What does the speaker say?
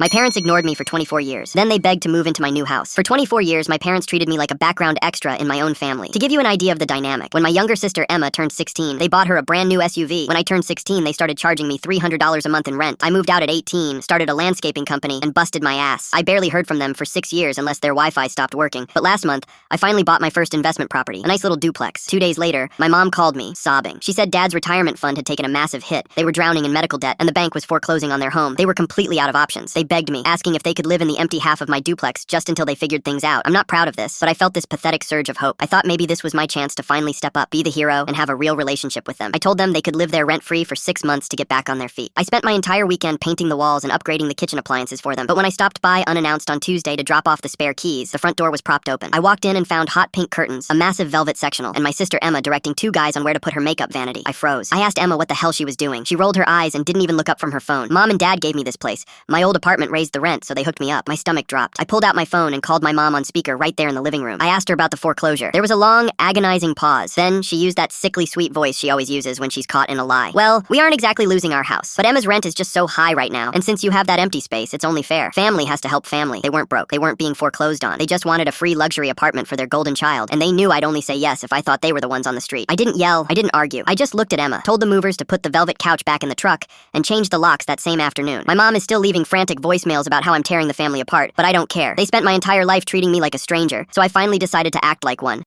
My parents ignored me for 24 years. Then they begged to move into my new house. For 24 years, my parents treated me like a background extra in my own family. To give you an idea of the dynamic, when my younger sister Emma turned 16, they bought her a brand new SUV. When I turned 16, they started charging me $300 a month in rent. I moved out at 18, started a landscaping company, and busted my ass. I barely heard from them for 6 years unless their Wi-Fi stopped working. But last month, I finally bought my first investment property, a nice little duplex. 2 days later, my mom called me, sobbing. She said Dad's retirement fund had taken a massive hit. They were drowning in medical debt, and the bank was foreclosing on their home. They were completely out of options. They begged me, asking if they could live in the empty half of my duplex just until they figured things out. I'm not proud of this, but I felt this pathetic surge of hope. I thought maybe this was my chance to finally step up, be the hero, and have a real relationship with them. I told them they could live there rent-free for 6 months to get back on their feet. I spent my entire weekend painting the walls and upgrading the kitchen appliances for them, but when I stopped by unannounced on Tuesday to drop off the spare keys, the front door was propped open. I walked in and found hot pink curtains, a massive velvet sectional, and my sister Emma directing 2 guys on where to put her makeup vanity. I froze. I asked Emma what the hell she was doing. She rolled her eyes and didn't even look up from her phone. Mom and Dad gave me this place. My old apartment raised the rent, so they hooked me up. My stomach dropped. I pulled out my phone and called my mom on speaker right there in the living room. I asked her about the foreclosure. There was a long, agonizing pause. Then she used that sickly sweet voice she always uses when she's caught in a lie. Well, we aren't exactly losing our house, but Emma's rent is just so high right now, and since you have that empty space, it's only fair. Family has to help family. They weren't broke. They weren't being foreclosed on. They just wanted a free luxury apartment for their golden child, and they knew I'd only say yes if I thought they were the ones on the street. I didn't yell. I didn't argue. I just looked at Emma, told the movers to put the velvet couch back in the truck, and changed the locks that same afternoon. My mom is still leaving frantic voicemails about how I'm tearing the family apart, but I don't care. They spent my entire life treating me like a stranger, so I finally decided to act like one.